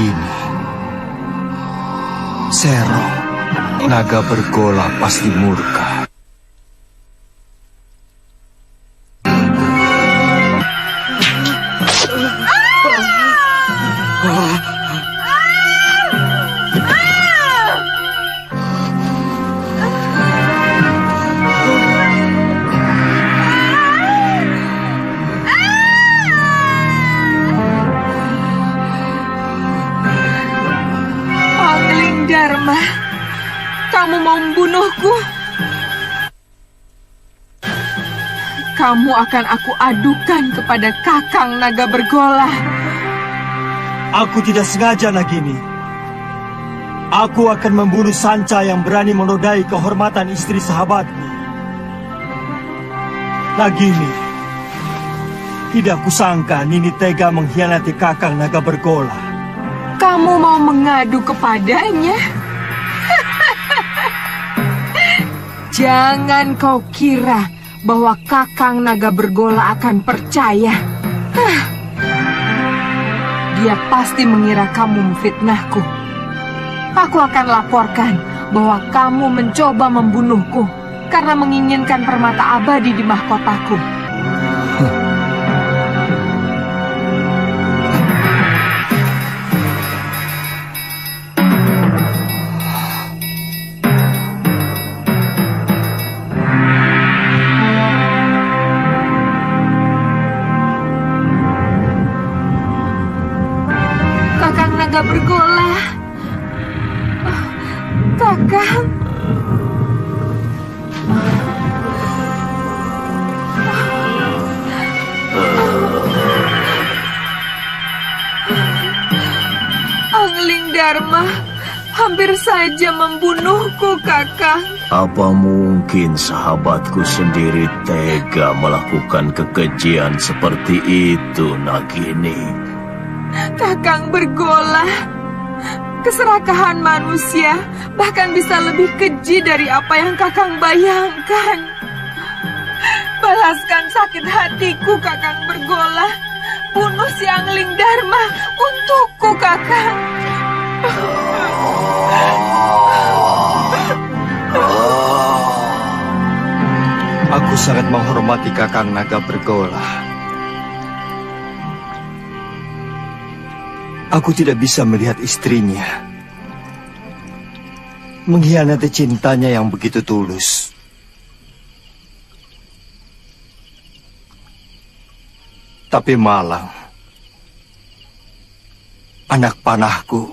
Nagini, Sero, naga bergola pasti murka. Dharma, kamu mau membunuhku? Kamu akan aku adukan kepada Kakang Naga Bergola. Aku tidak sengaja, Nagini. Aku akan membunuh Sanca yang berani menodai kehormatan istri sahabatku. Nagini, tidak kusangka Nini tega mengkhianati Kakang Naga Bergola. Kamu mau mengadu kepadanya? Jangan kau kira bahwa Kakang Naga Bergola akan percaya. Dia pasti mengira kamu memfitnahku. Aku akan laporkan bahwa kamu mencoba membunuhku karena menginginkan permata abadi di mahkotaku. Naga Bergola, Kakang. Angling Dharma hampir saja membunuhku, Kakang. Apa mungkin sahabatku sendiri tega melakukan kekejian seperti itu, Nagini? Kakang Bergola, keserakahan manusia bahkan bisa lebih keji dari apa yang Kakang bayangkan. Balaskan sakit hatiku, Kakang Bergola. Bunuh si Angling Dharma untukku, Kakang. Aku sangat menghormati Kakang Naga Bergola. Aku tidak bisa melihat istrinya mengkhianati cintanya yang begitu tulus. Tapi Malang, anak panahku,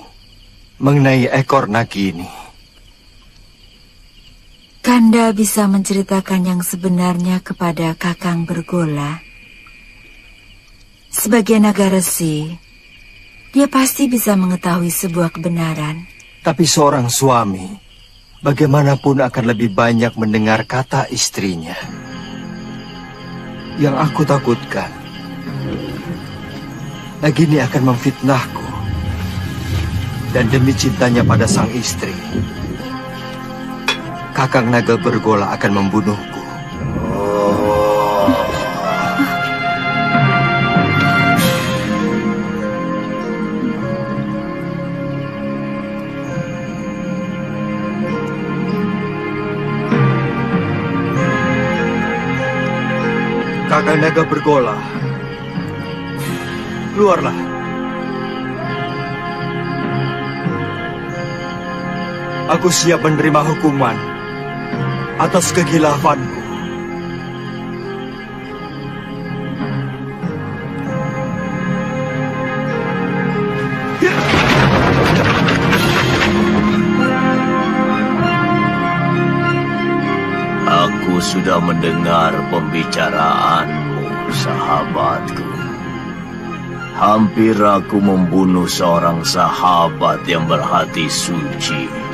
mengenai ekor Nagini. Kanda bisa menceritakan yang sebenarnya kepada Kakang Bergola. Sebagai naga resi, dia pasti bisa mengetahui sebuah kebenaran. Tapi seorang suami, bagaimanapun akan lebih banyak mendengar kata istrinya. Yang aku takutkan, Nagini akan memfitnahku. Dan demi cintanya pada sang istri, Kakang Naga Bergola akan membunuhku. Kakang Naga Bergola, keluarlah. Aku siap menerima hukuman atas kekhilaafanku. Aku sudah mendengar pembicaraanmu, sahabatku. Hampir aku membunuh seorang sahabat yang berhati suci.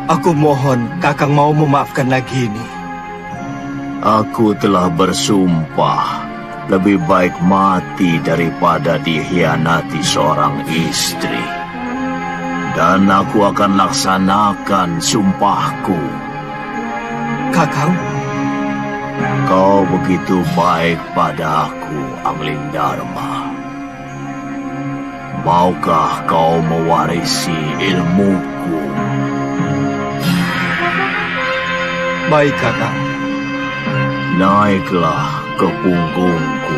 Aku mohon Kakang mau memaafkan Nagini. Aku telah bersumpah lebih baik mati daripada dikhianati seorang istri. Dan aku akan laksanakan sumpahku. Kakang, kau begitu baik padaku, Angling Dharma. Maukah kau mewarisi ilmuku? Baik, Kakang. Naiklah ke punggungku.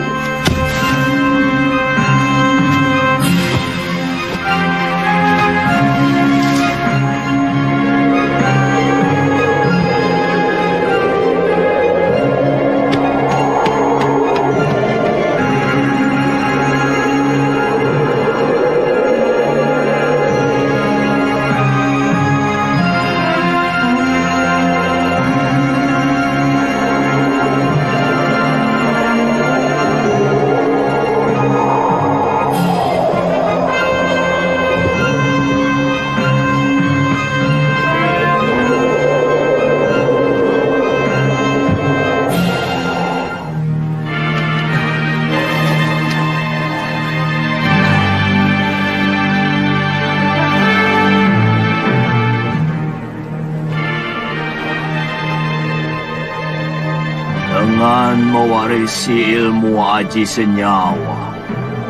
Dengan mewarisi ilmu aji senyawa,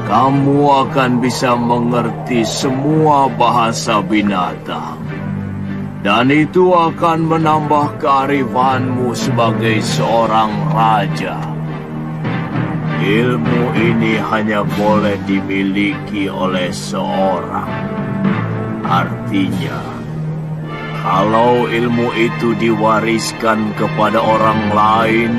kamu akan bisa mengerti semua bahasa binatang. Dan itu akan menambah kearifanmu sebagai seorang raja. Ilmu ini hanya boleh dimiliki oleh seorang. Artinya, kalau ilmu itu diwariskan kepada orang lain,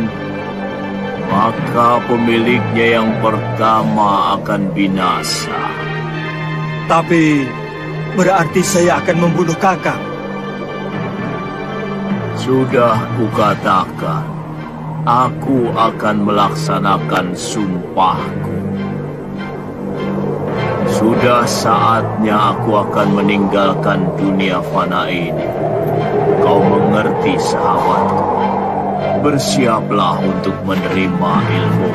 maka pemiliknya yang pertama akan binasa. Tapi berarti saya akan membunuh Kakang. Sudah kukatakan, aku akan melaksanakan sumpahku. Sudah saatnya aku akan meninggalkan dunia fana ini. Kau mengerti, sahabatku? Bersiaplah untuk menerima ilmu.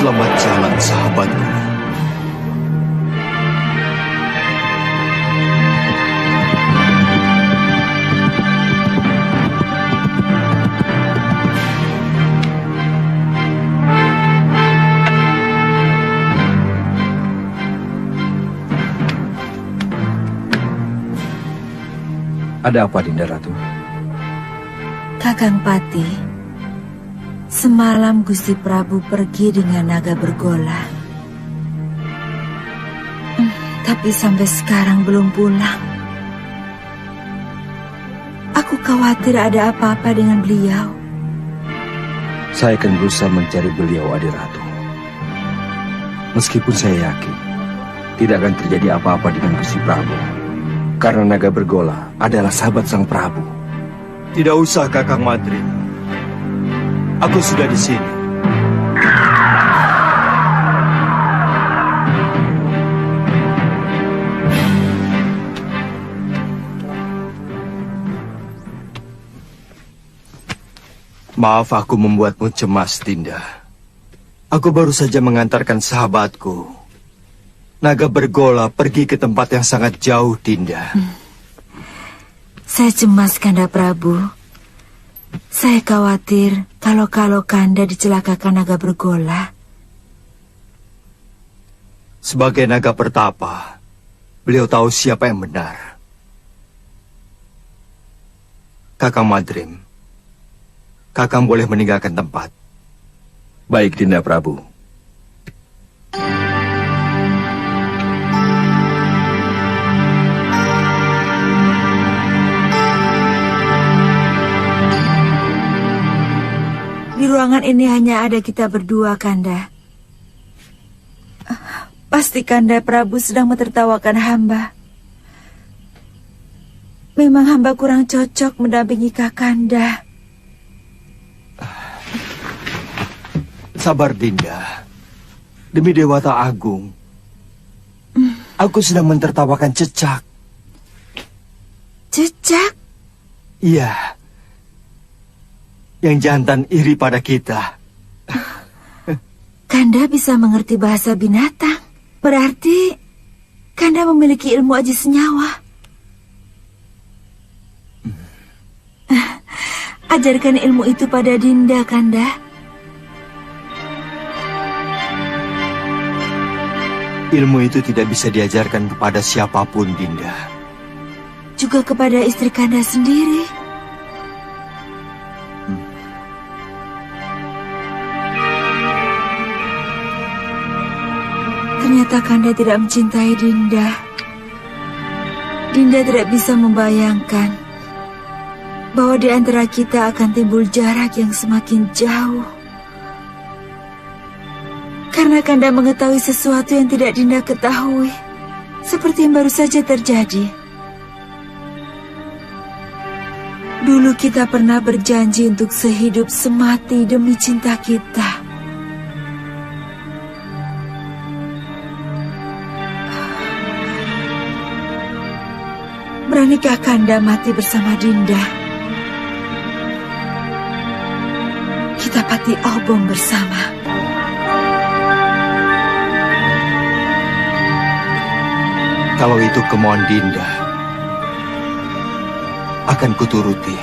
Selamat jalan, sahabatku. Ada apa, Dinda Ratu? Kakang Pati, semalam Gusti Prabu pergi dengan naga bergola. Tapi sampai sekarang belum pulang. Aku khawatir ada apa-apa dengan beliau. Saya akan berusaha mencari beliau, Adi Ratu. Meskipun saya yakin tidak akan terjadi apa-apa dengan Gusti Prabu, karena naga bergola adalah sahabat Sang Prabu. Tidak usah, Kakang Madrim. Aku sudah di sini. Maaf aku membuatmu cemas, Dinda. Aku baru saja mengantarkan sahabatku, naga bergola, pergi ke tempat yang sangat jauh, Dinda. Saya cemas, Kanda Prabu. Saya khawatir kalau Kanda dicelakakan naga bergola. Sebagai naga pertapa, beliau tahu siapa yang benar. Kakang Madrim, Kakang boleh meninggalkan tempat. Baik, Dinda Prabu. Di ruangan ini hanya ada kita berdua, Kanda. Pasti Kanda Prabu sedang mentertawakan hamba. Memang hamba kurang cocok mendampingi Kakanda. Sabar, Dinda. Demi Dewata Agung, aku sedang mentertawakan Cecak. Cecak? Iya. Yang jantan iri pada kita. Kanda bisa mengerti bahasa binatang. Berarti Kanda memiliki ilmu aji senyawa. Ajarkan ilmu itu pada Dinda, Kanda. Ilmu itu tidak bisa diajarkan kepada siapapun, Dinda. Juga kepada istri Kanda sendiri. Ternyata Kanda tidak mencintai Dinda. Dinda tidak bisa membayangkan bahwa di antara kita akan timbul jarak yang semakin jauh. Karena Kanda mengetahui sesuatu yang tidak Dinda ketahui, seperti yang baru saja terjadi. Dulu kita pernah berjanji untuk sehidup semati demi cinta kita. Beranikah Kanda mati bersama Dinda? Kita pati obong bersama. Kalau itu kemauan Dinda, akan kuturuti.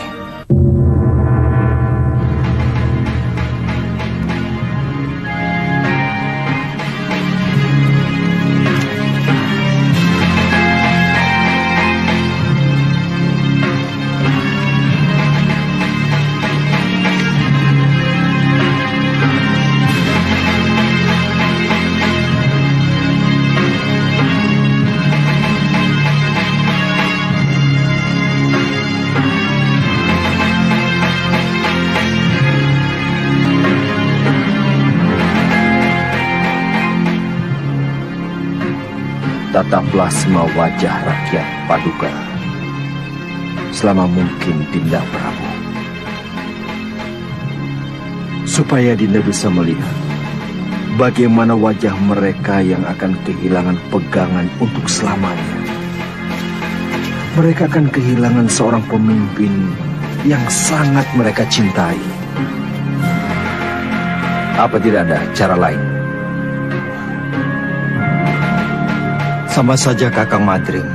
Tataplah semua wajah rakyat Paduka selama mungkin, Dinda Prabu, supaya Dinda bisa melihat bagaimana wajah mereka yang akan kehilangan pegangan untuk selamanya. Mereka akan kehilangan seorang pemimpin yang sangat mereka cintai. Apa tidak ada cara lain? Sama saja, Kakang Madring.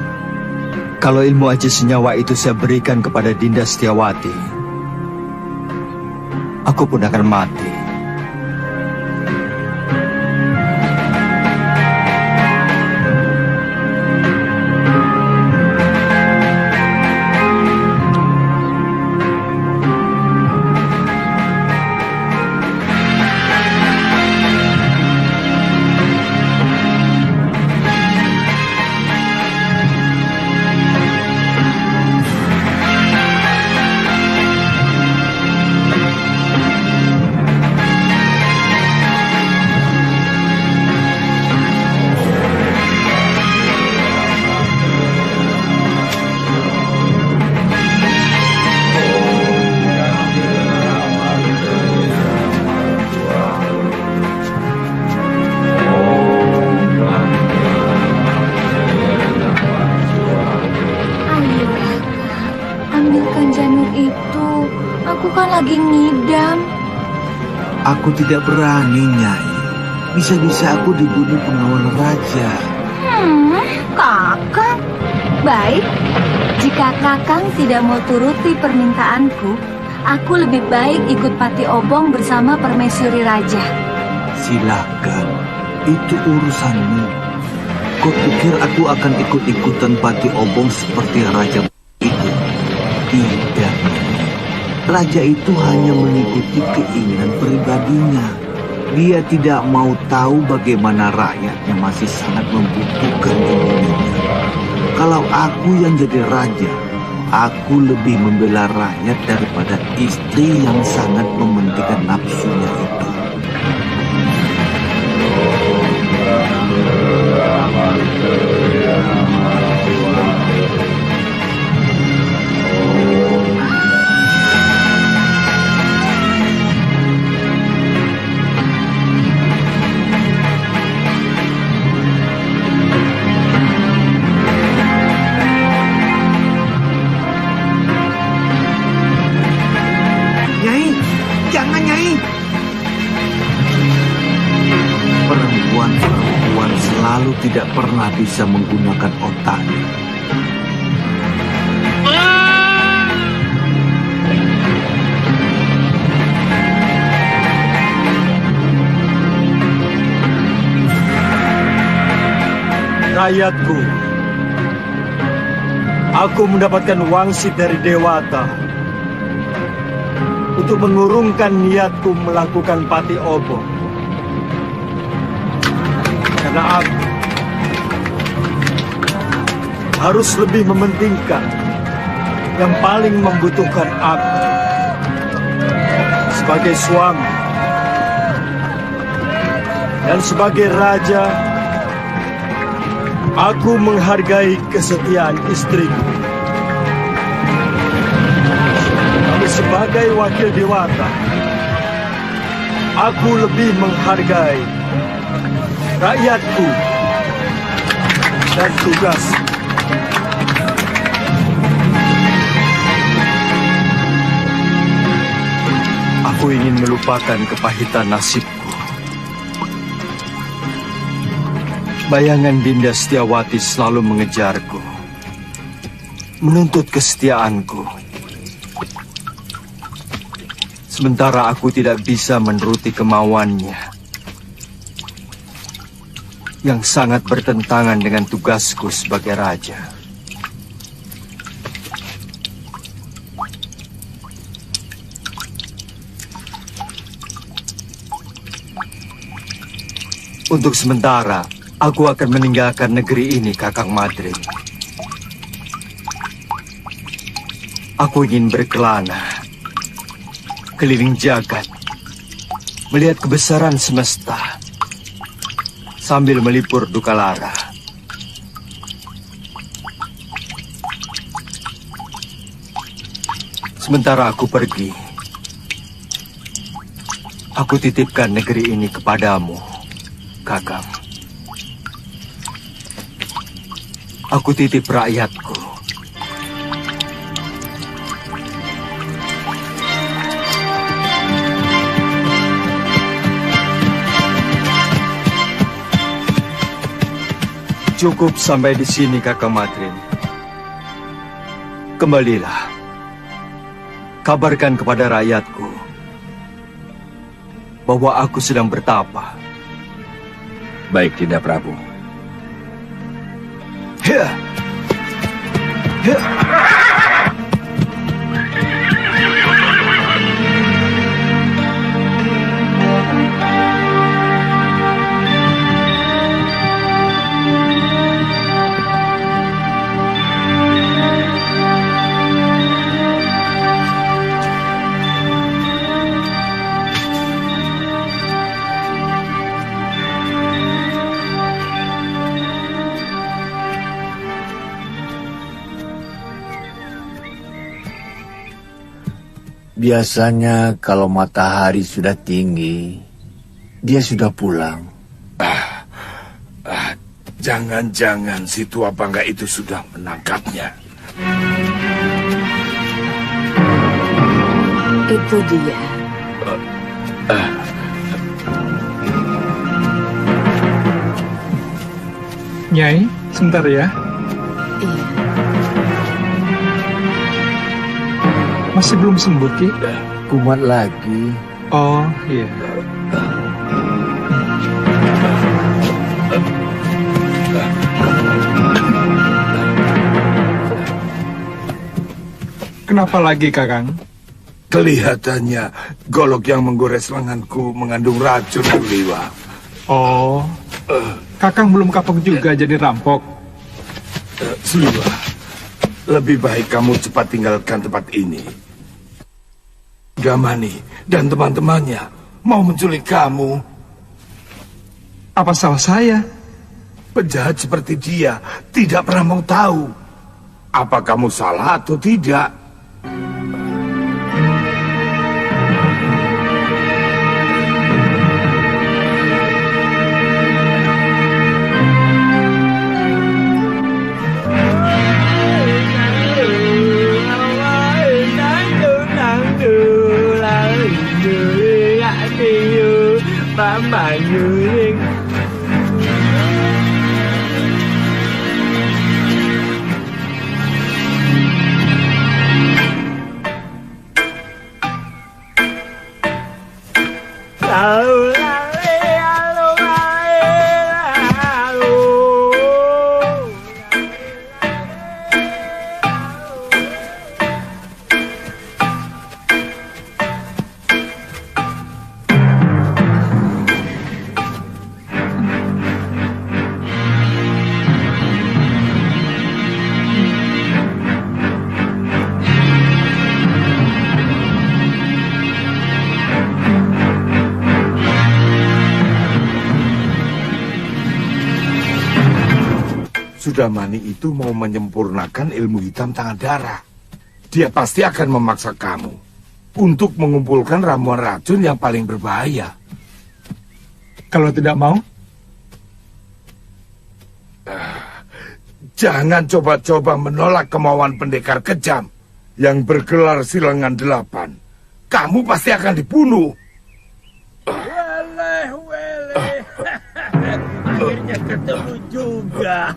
Kalau ilmu aji senyawa itu saya berikan kepada Dinda Setiawati, aku pun akan mati. Aku tidak berani, Nyai. Bisa-bisa aku dibunuh pengawal raja. Kakang. Baik, jika Kakang tidak mau turuti permintaanku, aku lebih baik ikut Pati Obong bersama Permaisuri Raja. Silakan, itu urusanmu. Kau pikir aku akan ikut-ikutan Pati Obong seperti raja itu? Tidak. Raja itu hanya mengikuti keinginan pribadinya. Dia tidak mau tahu bagaimana rakyatnya masih sangat membutuhkan ilmunya. Kalau aku yang jadi raja, aku lebih membela rakyat daripada istri yang sangat mementingkan nafsunya itu. tidak pernah bisa menggunakan otaknya. Rakyatku, aku mendapatkan wangsit dari Dewata untuk mengurungkan niatku melakukan Pati Obong. Karena aku harus lebih mementingkan yang paling membutuhkan aku sebagai suami dan sebagai raja. Aku menghargai kesetiaan istriku. Tapi sebagai wakil Dewata, aku lebih menghargai rakyatku dan tugas. Aku ingin melupakan kepahitan nasibku. Bayangan Dinda Setiawati selalu mengejarku, menuntut kesetiaanku. Sementara aku tidak bisa menuruti kemauannya, yang sangat bertentangan dengan tugasku sebagai raja. Untuk sementara, aku akan meninggalkan negeri ini, Kakang Madrin. Aku ingin berkelana, keliling jagat, melihat kebesaran semesta, sambil melipur duka lara. Sementara aku pergi, aku titipkan negeri ini kepadamu, Kakang. Aku titip rakyatku. Cukup sampai di sini, Kakang Madrin. Kembalilah. Kabarkan kepada rakyatku bahwa aku sedang bertapa. Baik, Dinda Prabu. Ya. Ya. Biasanya kalau matahari sudah tinggi, dia sudah pulang. Jangan-jangan si tua bangga itu sudah menangkapnya. Itu dia. Nyai, sebentar ya. Iya. Masih belum sembuh, Ki? Kumat lagi. Oh, iya. Kenapa lagi, Kakang? Kelihatannya golok yang menggores lenganku mengandung racun, Liwa. Oh, Kakang belum kapok juga jadi rampok. Suliwa, lebih baik kamu cepat tinggalkan tempat ini. Gamani dan teman-temannya mau menculik kamu. Apa salah saya? Penjahat seperti dia tidak pernah mau tahu apa kamu salah atau tidak. Sudamani itu mau menyempurnakan ilmu hitam tangan darah. Dia pasti akan memaksa kamu untuk mengumpulkan ramuan racun yang paling berbahaya. Kalau tidak mau, Jangan coba-coba menolak kemauan pendekar kejam yang bergelar Silangan 8. Kamu pasti akan dibunuh. Akhirnya ketemu juga.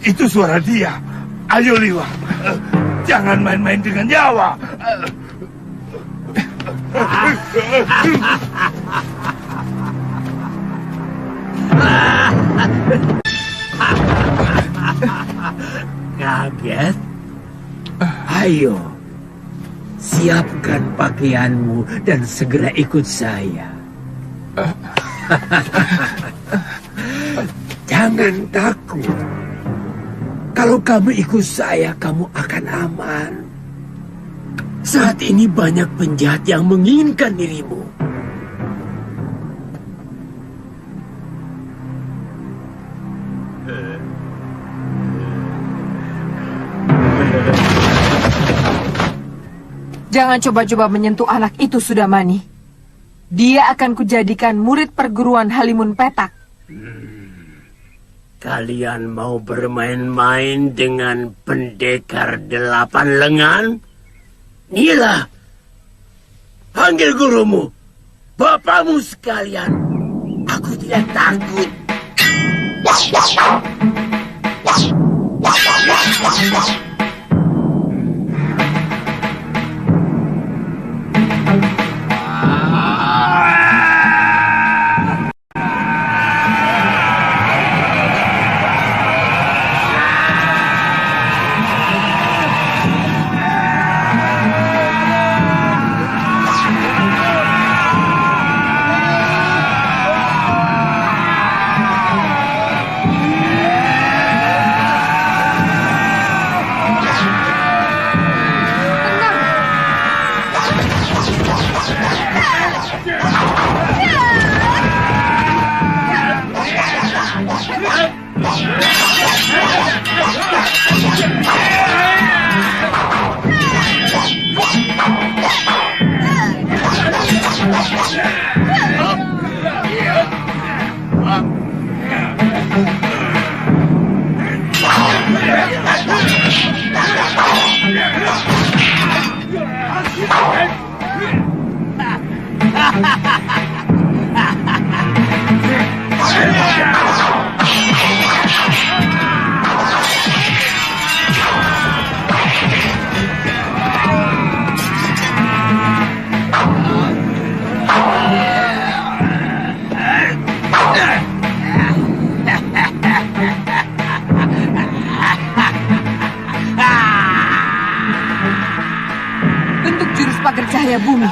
Itu suara dia. Ayo Liwa, jangan main-main dengan nyawa. Kaget? Ayo, siapkan pakaianmu dan segera ikut saya. Jangan takut. Kalau kamu ikut saya, kamu akan aman. Saat ini banyak penjahat yang menginginkan dirimu. Jangan coba-coba menyentuh anak itu, Sudamani. Dia akan kujadikan murid perguruan Halimun Petak. Kalian mau bermain-main dengan pendekar 8 lengan? Nila, panggil gurumu, bapakmu sekalian. Aku tidak takut. Bentuk jurus pagar cahaya bumi.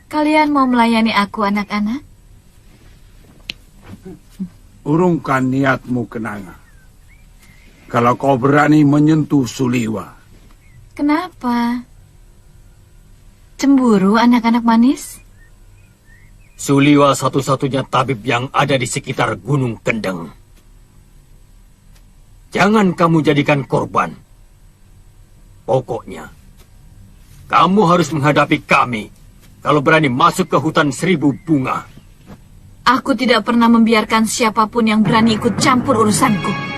Kalian mau melayani aku, anak-anak? Urungkan niatmu, Kenanga. Kalau kau berani menyentuh Suliwa. Kenapa? Cemburu, anak-anak manis? Suliwa satu-satunya tabib yang ada di sekitar Gunung Kendeng. Jangan kamu jadikan korban. Pokoknya, kamu harus menghadapi kami kalau berani masuk ke hutan 1000 bunga. Aku tidak pernah membiarkan siapapun yang berani ikut campur urusanku.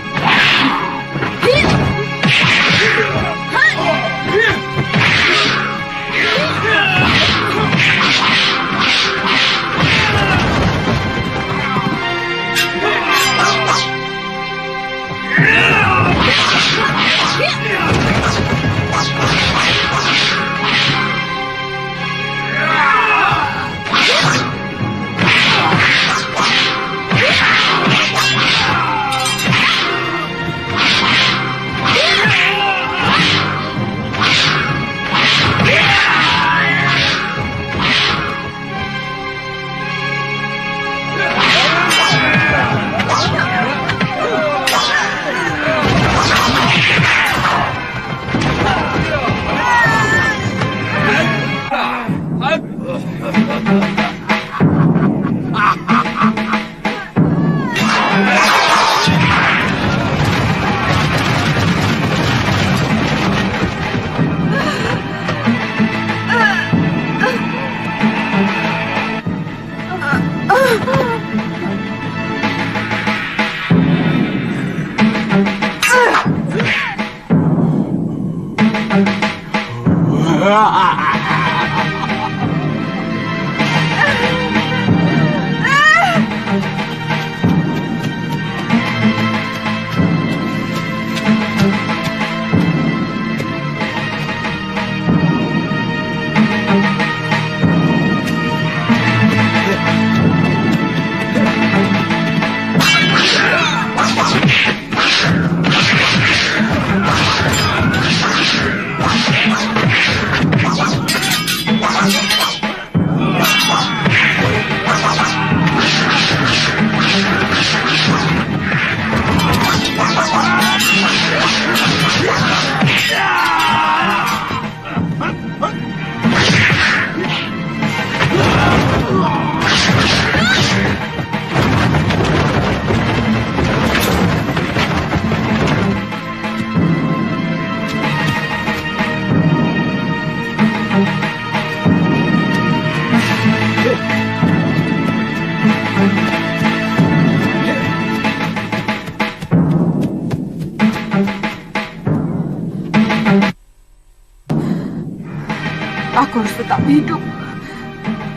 Aku harus tetap hidup.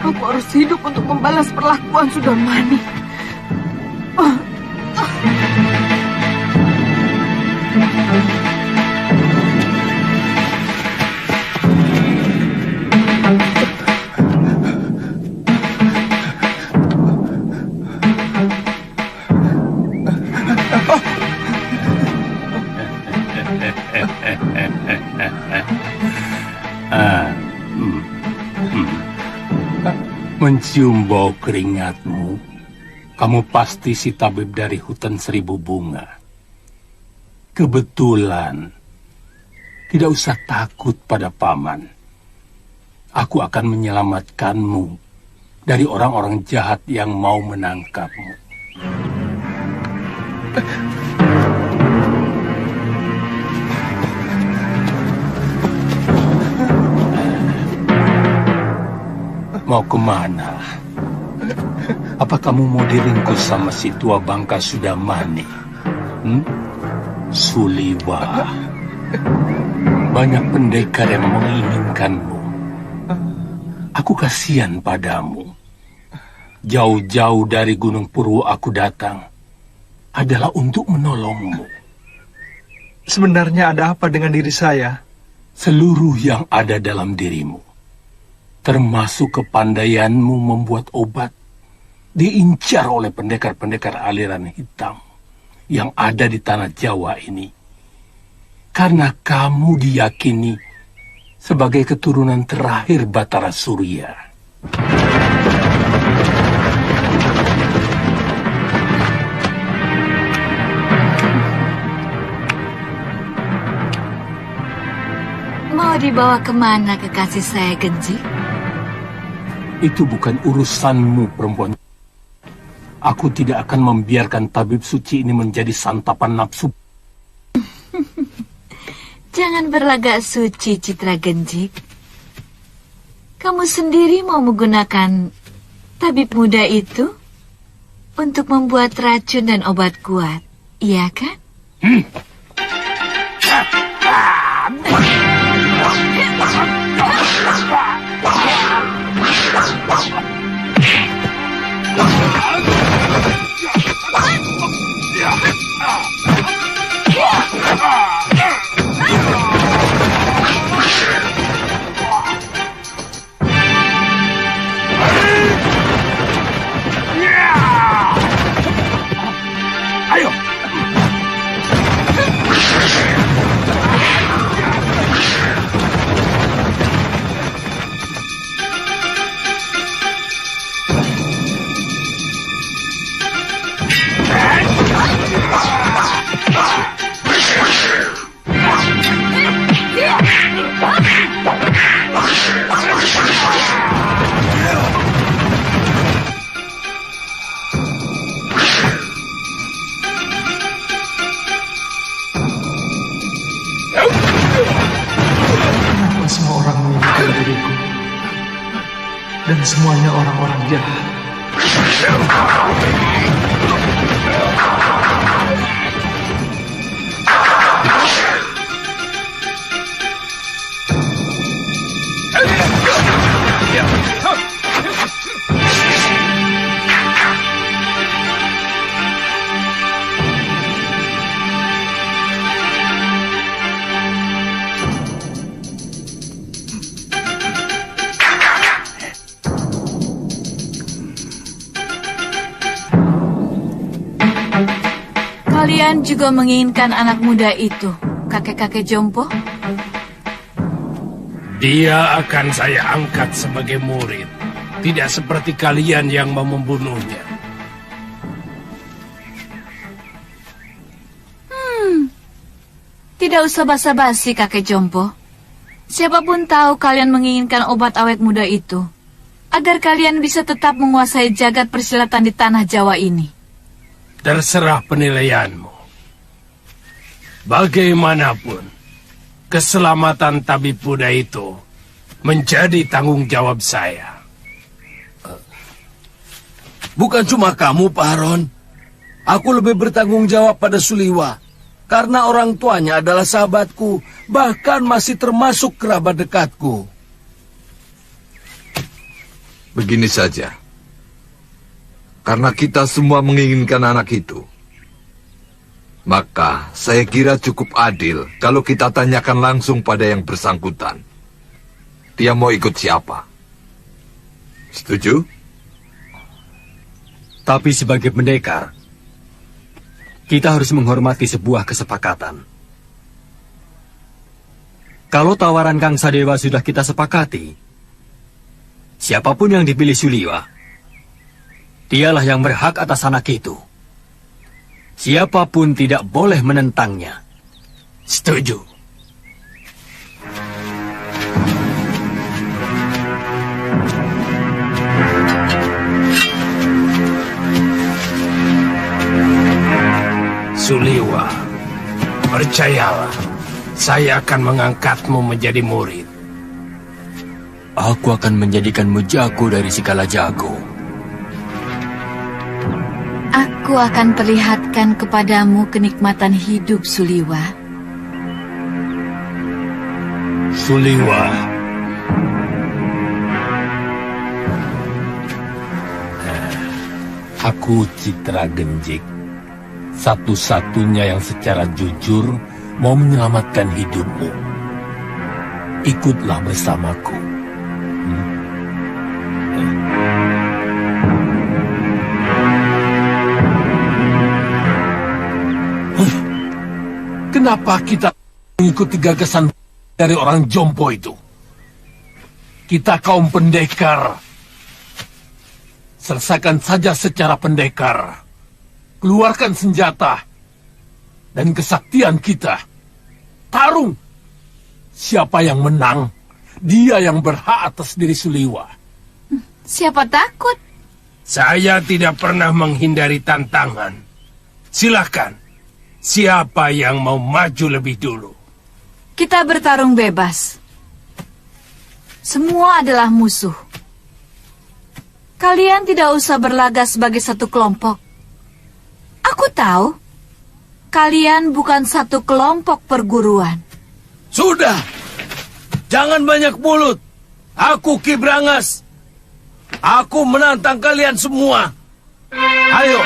Aku harus hidup untuk membalas perlakuan Sudamani. Mencium bau keringatmu, kamu pasti si tabib dari hutan 1000 bunga. Kebetulan, tidak usah takut pada paman. Aku akan menyelamatkanmu dari orang-orang jahat yang mau menangkapmu. Mau kemana? Apa kamu mau diringkus sama si tua bangka Sudamani? Suliwa. Banyak pendekar yang menginginkanmu. Aku kasihan padamu. Jauh-jauh dari Gunung Purwo aku datang adalah untuk menolongmu. Sebenarnya ada apa dengan diri saya? Seluruh yang ada dalam dirimu, termasuk kepandaianmu membuat obat, diincar oleh pendekar-pendekar aliran hitam yang ada di tanah Jawa ini. Karena kamu diyakini sebagai keturunan terakhir Batara Surya. Mau dibawa kemana kekasih saya, Genji? Itu bukan urusanmu, perempuan. Aku tidak akan membiarkan tabib suci ini menjadi santapan nafsu. Jangan berlagak suci, Citra Genji. Kamu sendiri mau menggunakan tabib muda itu untuk membuat racun dan obat kuat, iya kan? Ayo. Kenapa semua orang menginginkan diriku? Dan semuanya orang-orang jahat. Kalian juga menginginkan anak muda itu, kakek-kakek jompo? Dia akan saya angkat sebagai murid. Tidak seperti kalian yang mau membunuhnya. Tidak usah basa-basi, kakek jompo. Siapapun tahu kalian menginginkan obat awet muda itu, agar kalian bisa tetap menguasai jagat persilatan di tanah Jawa ini. Terserah penilaianmu. Bagaimanapun, keselamatan tabib muda itu menjadi tanggung jawab saya. Bukan cuma kamu, Pak Haron. Aku lebih bertanggung jawab pada Suliwa. Karena orang tuanya adalah sahabatku, bahkan masih termasuk kerabat dekatku. Begini saja. Karena kita semua menginginkan anak itu, maka saya kira cukup adil kalau kita tanyakan langsung pada yang bersangkutan. Dia mau ikut siapa? Setuju? Tapi sebagai pendekar, kita harus menghormati sebuah kesepakatan. Kalau tawaran Kang Sadewa sudah kita sepakati, siapapun yang dipilih Suliwa, dialah yang berhak atas anak itu. Siapapun tidak boleh menentangnya. Setuju. Suliwa, percayalah, saya akan mengangkatmu menjadi murid. Aku akan menjadikanmu jago dari segala jago. Aku akan perlihatkan kepadamu kenikmatan hidup, Suliwa. Suliwa. Aku Citra Genjik, satu-satunya yang secara jujur mau menyelamatkan hidupmu. Ikutlah bersamaku. Kenapa kita mengikuti gagasan dari orang jompo itu? Kita kaum pendekar. Selesaikan saja secara pendekar. Keluarkan senjata dan kesaktian kita. Tarung. Siapa yang menang, dia yang berhak atas diri Suliwa. Siapa takut? Saya tidak pernah menghindari tantangan. Silakan. Siapa yang mau maju lebih dulu? Kita bertarung bebas. Semua adalah musuh. Kalian tidak usah berlagak sebagai satu kelompok. Aku tahu, kalian bukan satu kelompok perguruan. Sudah, jangan banyak mulut. Aku Ki Brangas. Aku menantang kalian semua. Ayo.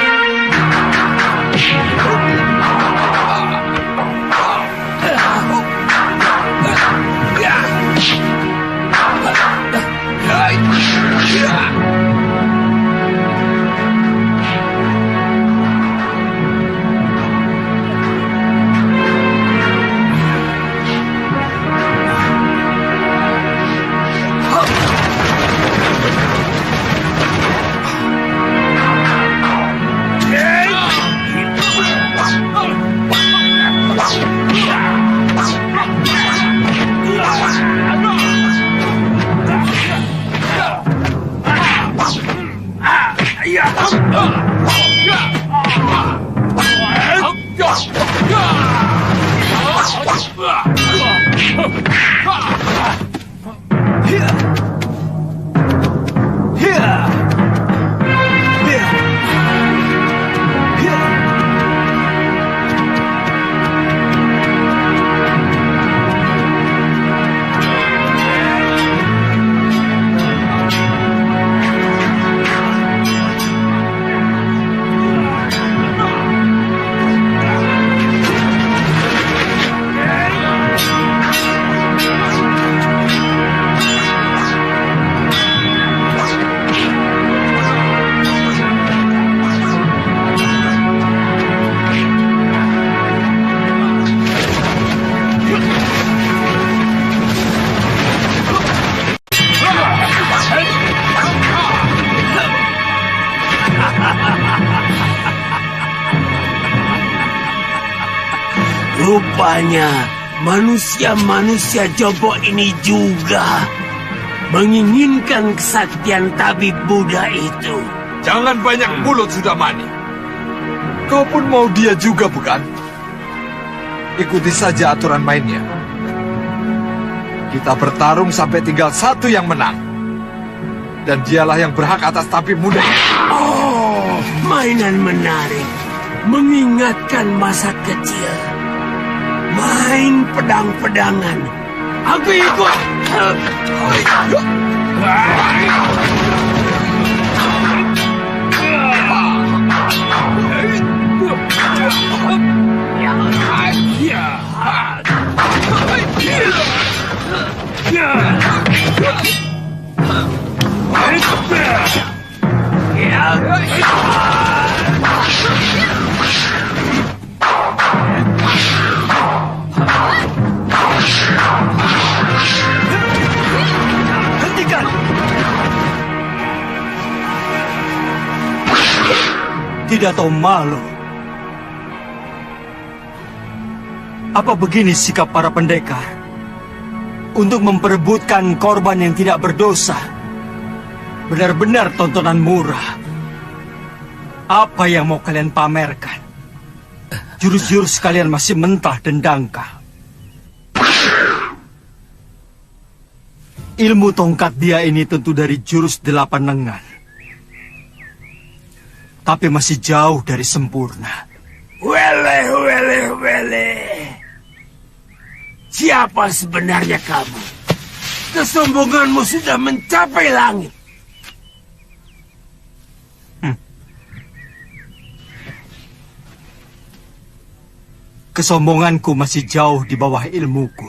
Rupanya manusia-manusia jompo ini juga menginginkan kesaktian tabib Buddha itu. Jangan banyak mulut, Sudamani. Kau pun mau dia juga, bukan? Ikuti saja aturan mainnya. Kita bertarung sampai tinggal satu yang menang. Dan dialah yang berhak atas tabib muda. Oh, mainan menarik. Mengingatkan masa kecil. Main pedang-pedangan. Aku ikut. Hentikan! Tidak tahu malu. Apa begini sikap para pendekar? Untuk memperebutkan korban yang tidak berdosa. Benar-benar tontonan murah. Apa yang mau kalian pamerkan? Jurus-jurus kalian masih mentah dan dangkal. Ilmu tongkat dia ini tentu dari jurus 8 lengan. Tapi masih jauh dari sempurna. Wele. Siapa sebenarnya kamu? Kesombonganmu sudah mencapai langit. Kesombonganku masih jauh di bawah ilmuku.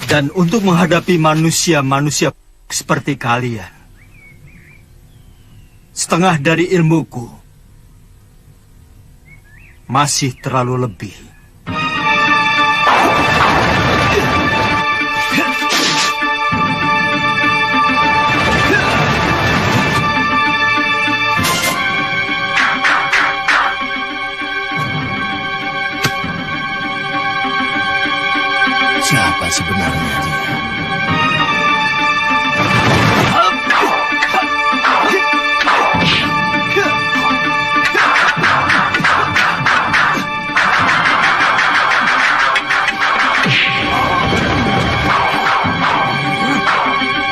Dan untuk menghadapi manusia-manusia seperti kalian, setengah dari ilmuku masih terlalu lebih. Siapa sebenarnya dia?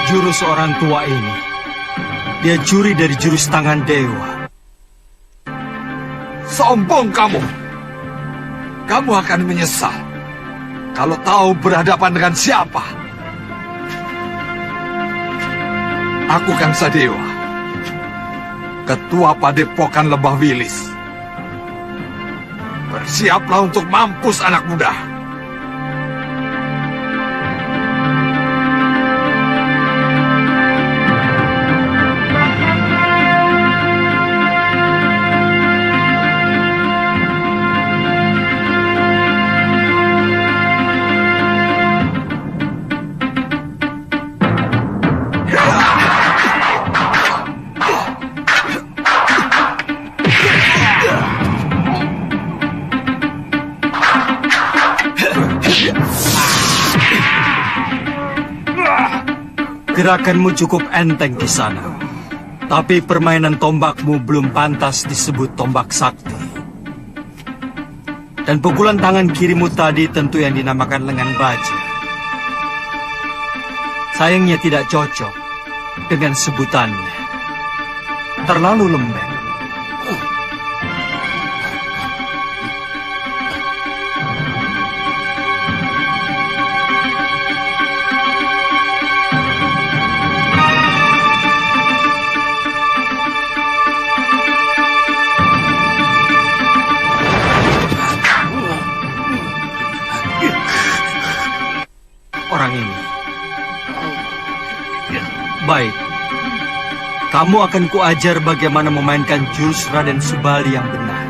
Jurus orang tua ini, dia curi dari jurus tangan dewa. Sombong kamu. Kamu akan menyesal kalau tahu berhadapan dengan siapa. Aku Kang Sadewa, Ketua Padepokan Lembah Wilis. Bersiaplah untuk mampus anak muda. Gerakanmu cukup enteng di sana, tapi permainan tombakmu belum pantas disebut tombak sakti. Dan pukulan tangan kirimu tadi tentu yang dinamakan lengan baja. Sayangnya tidak cocok dengan sebutannya. Terlalu lembek. Orang ini. Baik. Kamu akan kuajar bagaimana memainkan jurus Raden Subali yang benar.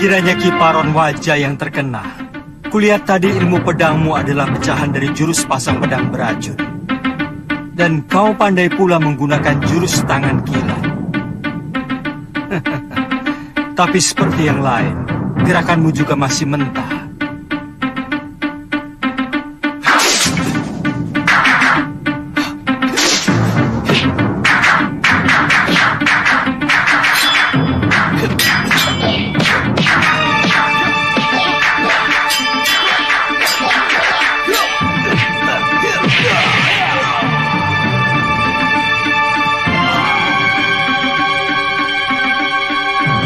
Kiranya kiparon wajah yang terkena. Kulihat tadi ilmu pedangmu adalah pecahan dari jurus pasang pedang beracun. Dan kau pandai pula menggunakan jurus tangan kilat. Tapi seperti yang lain, gerakanmu juga masih mentah.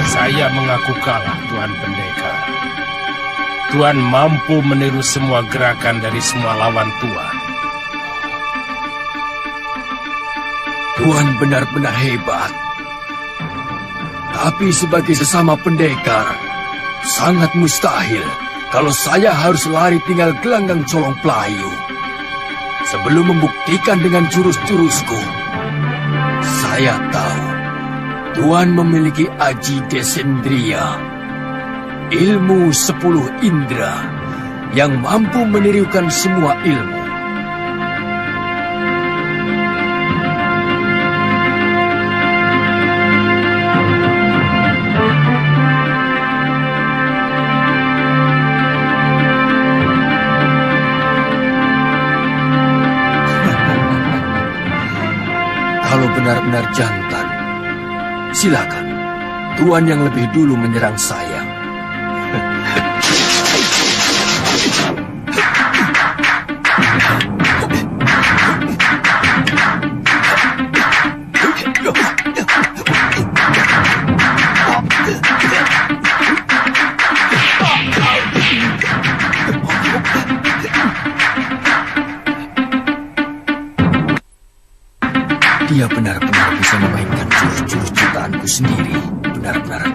Saya mengaku kalah, Tuan Pendekar. Tuan mampu meniru semua gerakan dari semua lawan Tuan. Tuan benar-benar hebat. Tapi sebagai sesama pendekar, sangat mustahil kalau saya harus lari tinggal gelanggang colong pelayu. Sebelum membuktikan dengan jurus-jurusku, saya tahu Tuan memiliki Aji Desendriya, ilmu 10 indera yang mampu menirukan semua ilmu. Kalau benar-benar jantan, silakan. Tuan yang lebih dulu menyerang saya. Dia benar-benar bisa memainkan jurus-jurus ciptaanku sendiri. Benar-benar.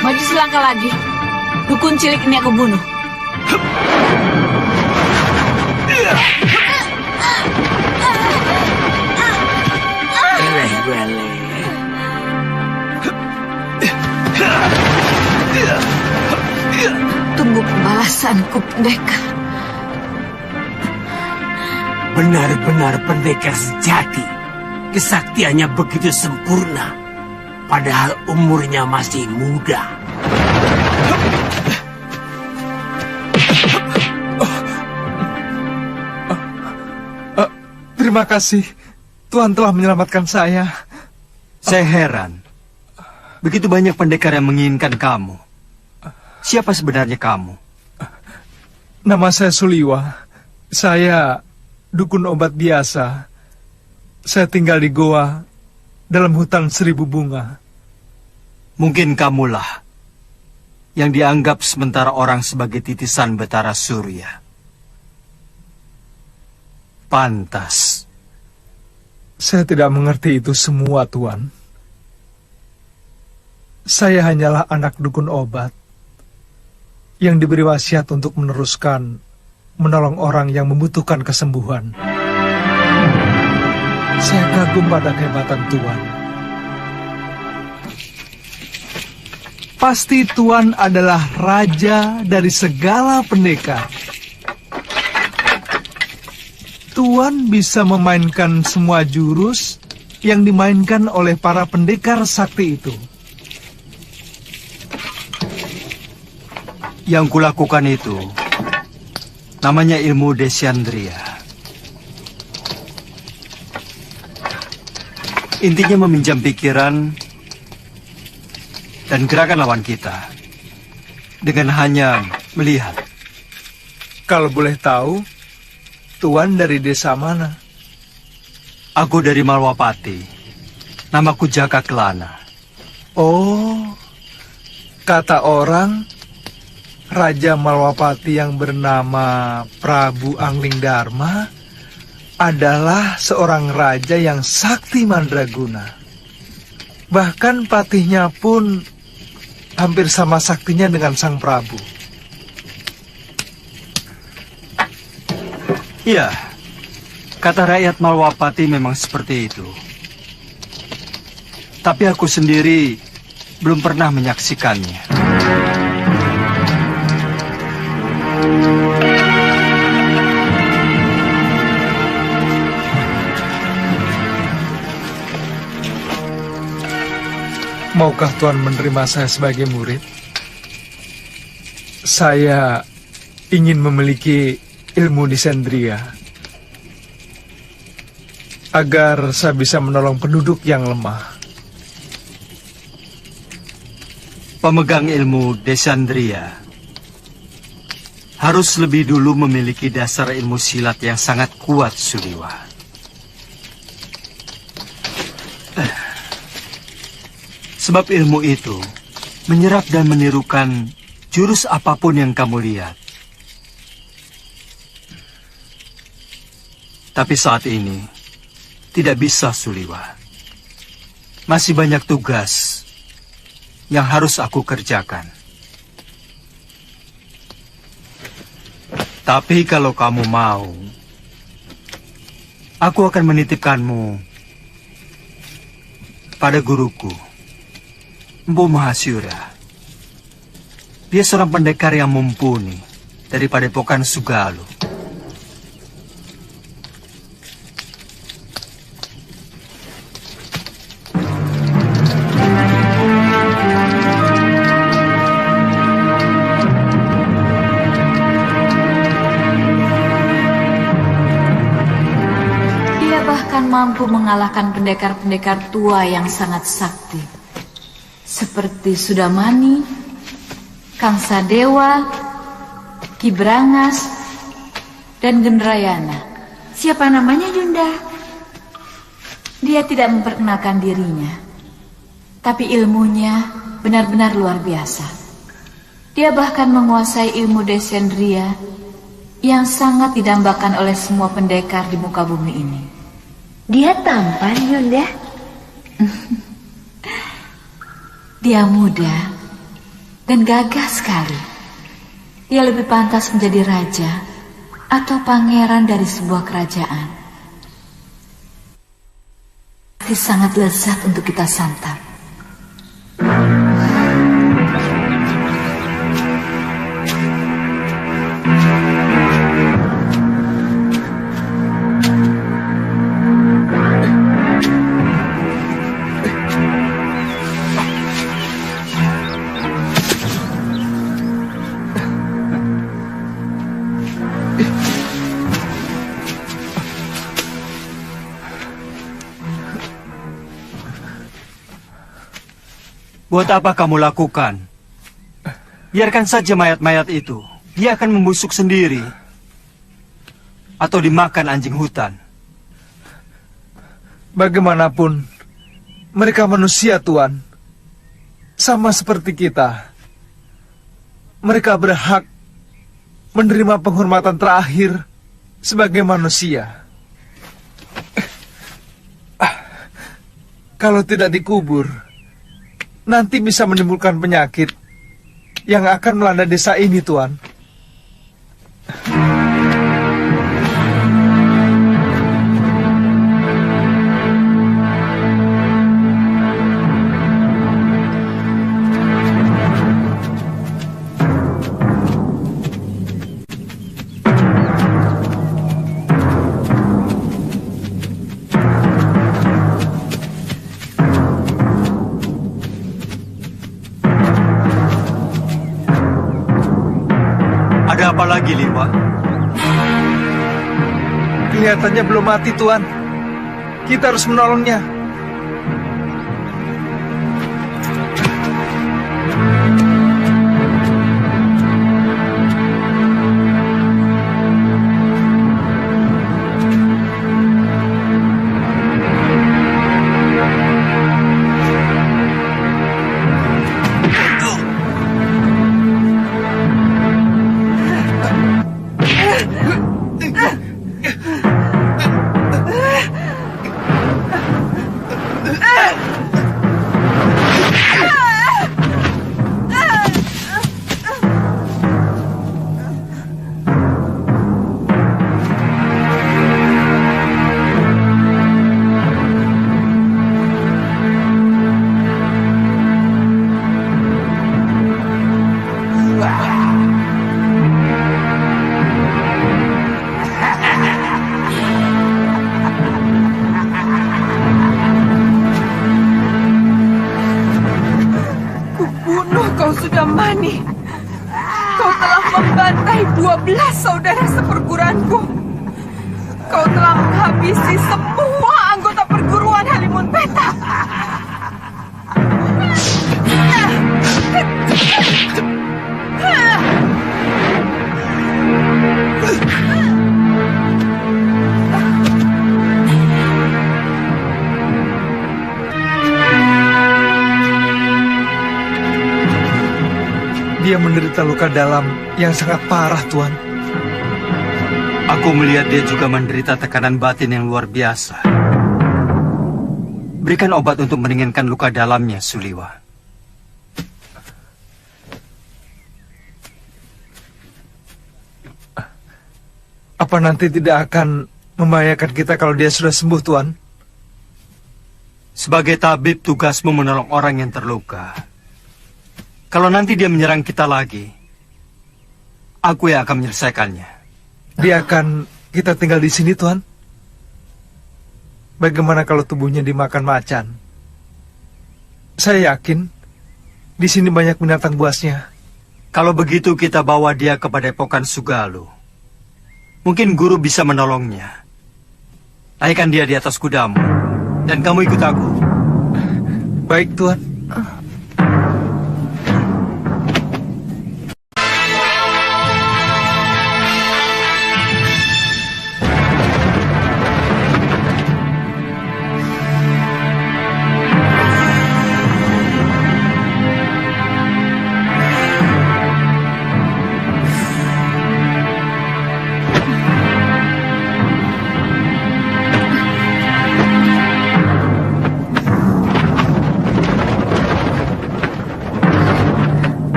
Maju selangkah lagi. Dukun cilik ini aku bunuh. Tunggu pembalasanku, pendekar. Benar-benar pendekar sejati. Kesaktiannya begitu sempurna. Padahal umurnya masih muda. Terima kasih. Tuhan telah menyelamatkan saya. Saya heran. Begitu banyak pendekar yang menginginkan kamu. Siapa sebenarnya kamu? Nama saya Suliwa. Saya dukun obat biasa. Saya tinggal di goa dalam hutan 1000 bunga. Mungkin kamulah yang dianggap sementara orang sebagai titisan Betara Surya. Pantas. Saya tidak mengerti itu semua, Tuan. Saya hanyalah anak dukun obat yang diberi wasiat untuk menolong orang yang membutuhkan kesembuhan. Saya kagum pada kehebatan Tuan. Pasti Tuan adalah raja dari segala pendekar. Tuan bisa memainkan semua jurus yang dimainkan oleh para pendekar sakti itu. Yang kulakukan itu namanya ilmu Desyandria. Intinya meminjam pikiran dan gerakan lawan kita dengan hanya melihat. Kalau boleh tahu, Tuan dari desa mana? Aku dari Malwapati. Namaku Jaka Kelana. Oh, kata orang, Raja Malwapati yang bernama Prabu Angling Dharma adalah seorang raja yang sakti mandraguna. Bahkan patihnya pun hampir sama saktinya dengan sang Prabu. Iya, kata rakyat Malwapati memang seperti itu. Tapi aku sendiri belum pernah menyaksikannya. Maukah Tuan menerima saya sebagai murid? Saya ingin memiliki ilmu Desyandria agar saya bisa menolong penduduk yang lemah. Pemegang ilmu Desyandria harus lebih dulu memiliki dasar ilmu silat yang sangat kuat, Suliwa. Sebab ilmu itu menyerap dan menirukan jurus apapun yang kamu lihat. Tapi saat ini tidak bisa, Suliwa. Masih banyak tugas yang harus aku kerjakan. Tapi kalau kamu mau, aku akan menitipkanmu pada guruku, Mpu Mahasyura. Dia seorang pendekar yang mumpuni dari Padepokan Sugalu. akan mampu mengalahkan pendekar-pendekar tua yang sangat sakti, seperti Sudamani, Kang Sadewa, Ki Brangas, dan Gendrayana. Siapa namanya, Yunda? Dia tidak memperkenalkan dirinya, tapi ilmunya benar-benar luar biasa. Dia bahkan menguasai ilmu descendria yang sangat didambakan oleh semua pendekar di muka bumi ini. Dia tampan, Yunda? Dia muda dan gagah sekali. Dia lebih pantas menjadi raja atau pangeran dari sebuah kerajaan. Pasti sangat lezat untuk kita santap. Buat apa kamu lakukan? Biarkan saja mayat-mayat itu. Dia akan membusuk sendiri. Atau dimakan anjing hutan. Bagaimanapun, mereka manusia, Tuan. Sama seperti kita. Mereka berhak menerima penghormatan terakhir sebagai manusia. Kalau tidak dikubur, nanti bisa menimbulkan penyakit yang akan melanda desa ini, Tuan. Ada apa lagi, Liwa? Kelihatannya belum mati, Tuan. Kita harus menolongnya. Sudamani, kau telah membantai 12 saudara seperguruanku. Kau telah menghabisi semua anggota perguruan Halimun Petak. Dia menderita luka dalam yang sangat parah, Tuan. Aku melihat dia juga menderita tekanan batin yang luar biasa. Berikan obat untuk meringankan luka dalamnya, Suliwa. Apa nanti tidak akan membahayakan kita kalau dia sudah sembuh, Tuan? Sebagai tabib, tugasmu menolong orang yang terluka. Kalau nanti dia menyerang kita lagi, aku yang akan menyelesaikannya. Biarkan kita tinggal di sini, Tuan. Bagaimana kalau tubuhnya dimakan macan? Saya yakin di sini banyak binatang buasnya. Kalau begitu kita bawa dia ke Padepokan Sugalu. Mungkin guru bisa menolongnya. Naikkan dia di atas kudamu, dan kamu ikut aku. Baik, Tuan.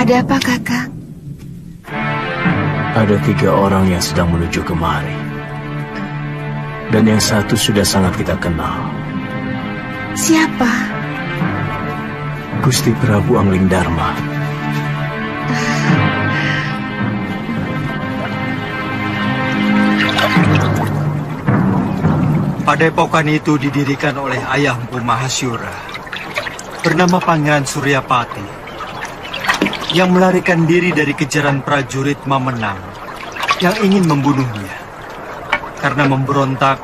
Ada apa, Kakak? Ada 3 orang yang sedang menuju kemari. Dan yang satu sudah sangat kita kenal. Siapa? Gusti Prabu Anglingdarma. Padepokan itu didirikan oleh ayahku Mahasyura, bernama Pangeran Suryapati, yang melarikan diri dari kejaran prajurit Mamenang yang ingin membunuhnya karena memberontak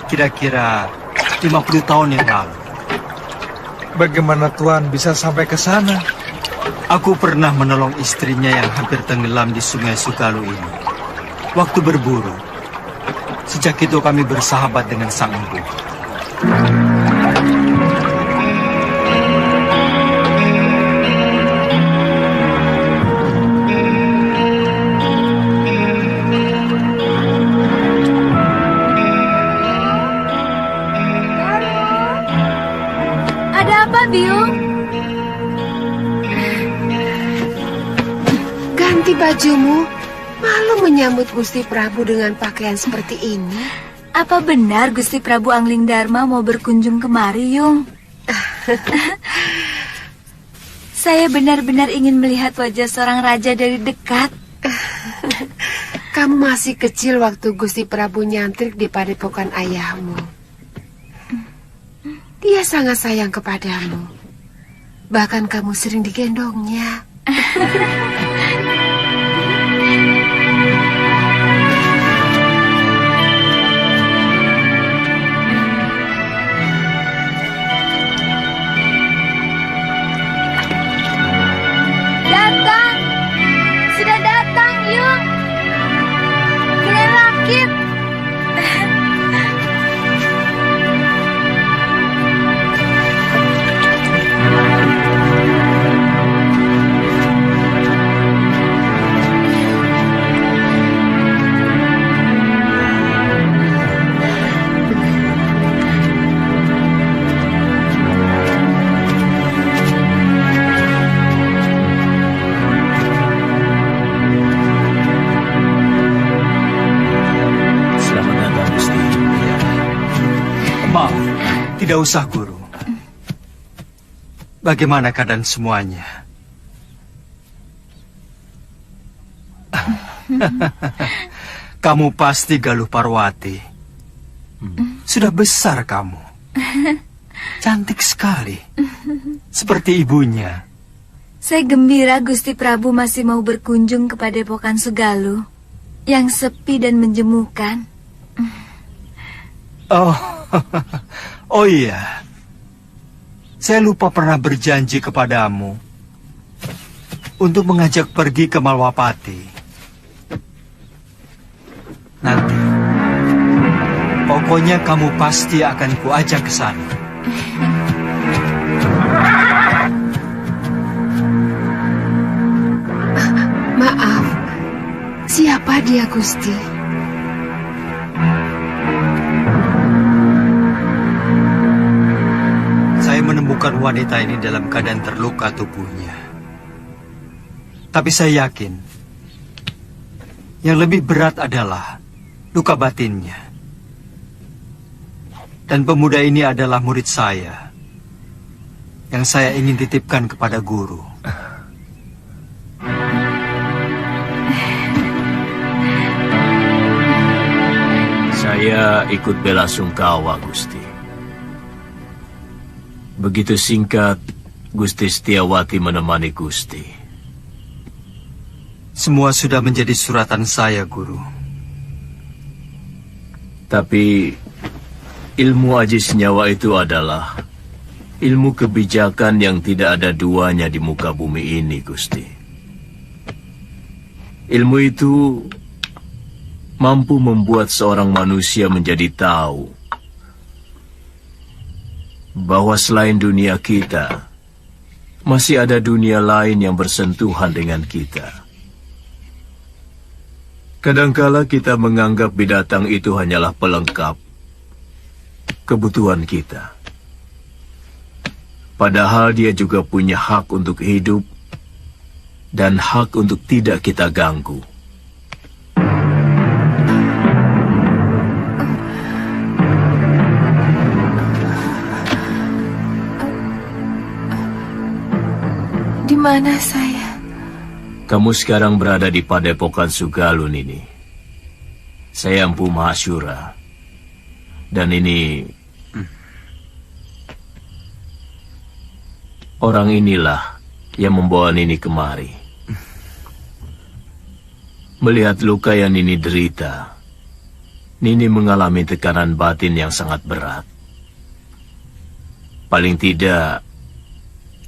kira-kira 50 tahun yang lalu. Bagaimana Tuan bisa sampai ke sana? Aku pernah menolong istrinya yang hampir tenggelam di Sungai Sugalu ini waktu berburu. Sejak itu kami bersahabat dengan Sang Empu. Biung, ganti bajumu. Malu menyambut Gusti Prabu dengan pakaian seperti ini. Apa benar Gusti Prabu Anglingdarma mau berkunjung kemari, Yung? Saya benar-benar ingin melihat wajah seorang raja dari dekat. Kamu masih kecil waktu Gusti Prabu nyantrik di padepokan ayahmu. Dia sangat sayang kepadamu. Bahkan kamu sering digendongnya. Datang! Sudah datang, Yung! Kalian rakit! Tidak usah, Guru. Bagaimana keadaan semuanya? Kamu pasti Galuh Parwati. Sudah besar kamu. Cantik sekali. Seperti ibunya. Saya gembira Gusti Prabu masih mau berkunjung ke Padepokan Sugalu yang sepi dan menjemukan. Oh iya, saya lupa pernah berjanji kepadamu untuk mengajak pergi ke Malwapati. Nanti, pokoknya kamu pasti akan kuajak ke sana. Maaf, siapa dia, Gusti? Saya menemukan wanita ini dalam keadaan terluka tubuhnya. Tapi saya yakin yang lebih berat adalah luka batinnya. Dan pemuda ini adalah murid saya, yang saya ingin titipkan kepada guru. Saya ikut bela sungkawa, Gusti. Begitu singkat, Gusti Setiawati menemani Gusti. Semua sudah menjadi suratan saya, Guru. Tapi ilmu aji senyawa itu adalah ilmu kebijakan yang tidak ada duanya di muka bumi ini, Gusti. Ilmu itu mampu membuat seorang manusia menjadi tahu bahwa selain dunia kita, masih ada dunia lain yang bersentuhan dengan kita. Kadangkala kita menganggap binatang itu hanyalah pelengkap kebutuhan kita. Padahal dia juga punya hak untuk hidup dan hak untuk tidak kita ganggu. Di mana saya? Kamu sekarang berada di Padepokan Sugalun ini. Saya Empu Mahasyura. Dan ini orang inilah yang membawa Nini kemari. Melihat luka yang Nini derita, Nini mengalami tekanan batin yang sangat berat. Paling tidak,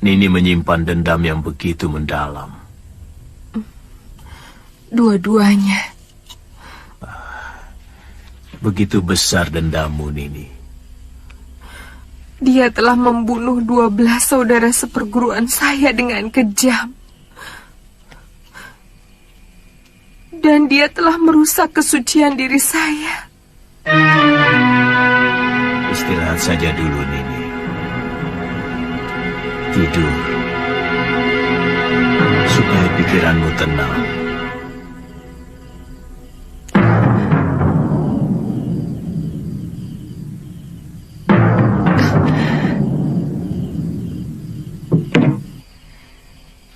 Nini menyimpan dendam yang begitu mendalam. Dua-duanya. Begitu besar dendammu, Nini. Dia telah membunuh 12 saudara seperguruan saya dengan kejam. Dan dia telah merusak kesucian diri saya. Istirahat saja dulu, Nini. Tidur. Supaya pikiranmu tenang.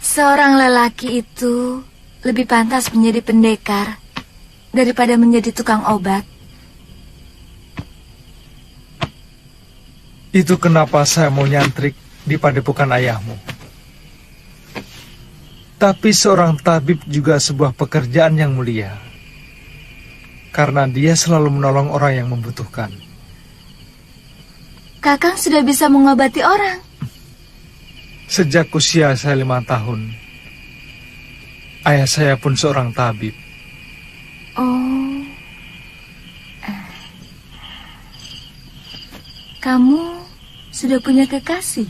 Seorang lelaki itu lebih pantas menjadi pendekar daripada menjadi tukang obat. Itu kenapa saya mau nyantrik di padepokan ayahmu. Tapi seorang tabib juga sebuah pekerjaan yang mulia, karena dia selalu menolong orang yang membutuhkan. Kakang sudah bisa mengobati orang. Sejak usia saya 5 tahun, ayah saya pun seorang tabib. Oh, kamu sudah punya kekasih?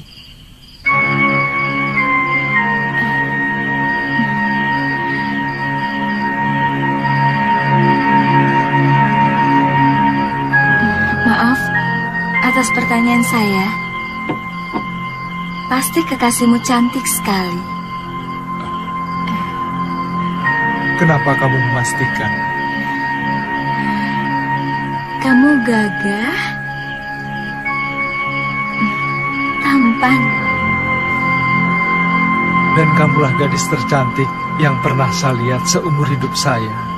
Maaf atas pertanyaan saya. Pasti kekasihmu cantik sekali. Kenapa kamu memastikan? Kamu gagah, tampan. Dan kamulah gadis tercantik yang pernah saya lihat seumur hidup saya.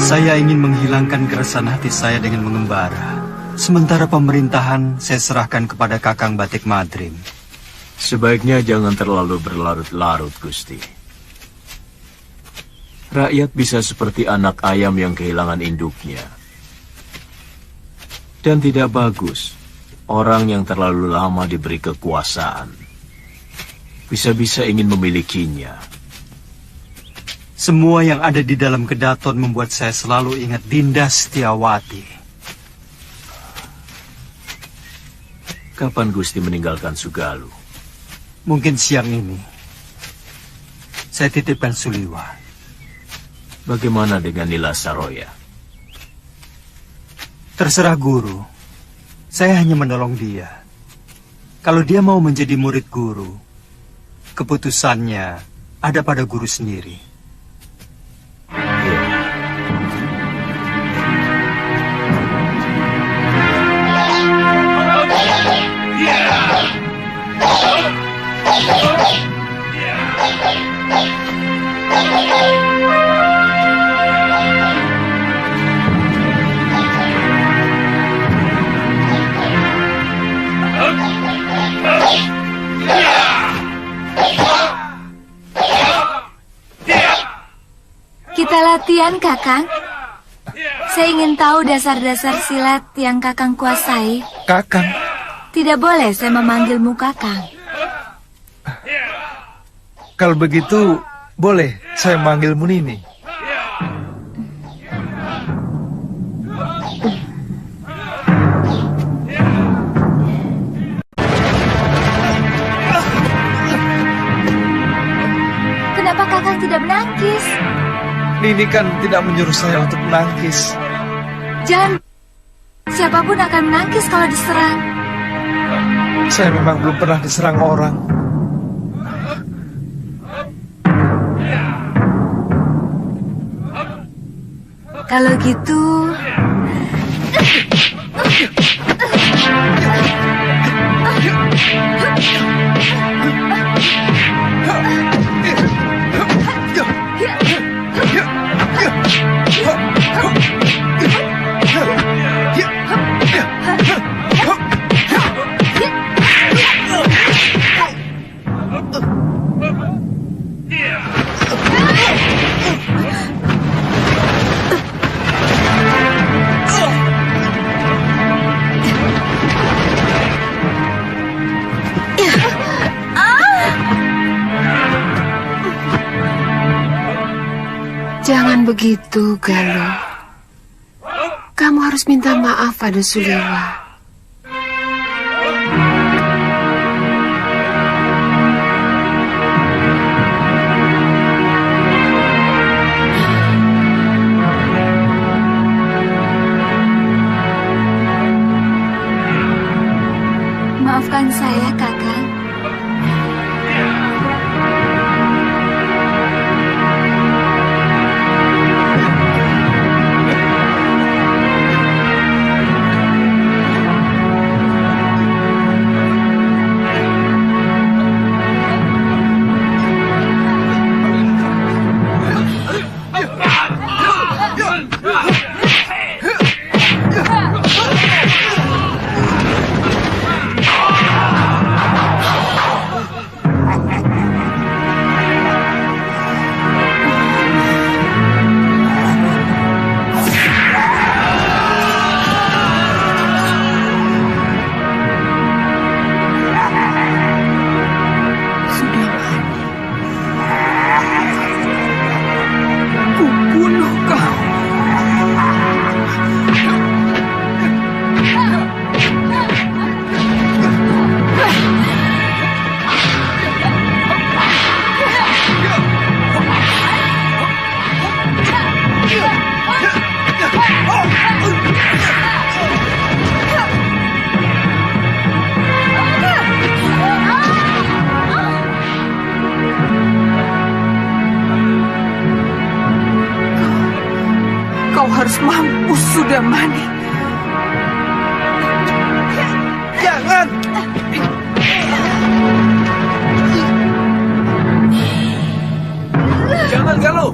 Saya ingin menghilangkan keresahan hati saya dengan mengembara. Sementara pemerintahan saya serahkan kepada Kakang Batik Madrim. Sebaiknya jangan terlalu berlarut-larut, Gusti. Rakyat bisa seperti anak ayam yang kehilangan induknya. Dan tidak bagus orang yang terlalu lama diberi kekuasaan. Bisa-bisa ingin memilikinya. Semua yang ada di dalam kedaton membuat saya selalu ingat Dinda Setiawati. Kapan Gusti meninggalkan Sugalu? Mungkin siang ini. Saya titipkan Suliwa. Bagaimana dengan Nila Saroya? Terserah guru. Saya hanya menolong dia. Kalau dia mau menjadi murid guru, keputusannya ada pada guru sendiri. Kita latihan, Kakang. Saya ingin tahu dasar-dasar silat yang Kakang kuasai. Kakang. Tidak boleh saya memanggilmu Kakang. Kalau begitu, boleh saya manggilmu Nini. Kenapa Kakang tidak menangkis? Nini kan tidak menyuruh saya untuk menangkis. Jangan. Siapapun akan menangkis kalau diserang. Saya memang belum pernah diserang orang. Kalau gitu... Jangan begitu, Galuh. Kamu harus minta maaf pada Suliwa. Maafkan saya, Kakang. Kau harus mampus, Sudamani. Jangan! Jangan, Galuh!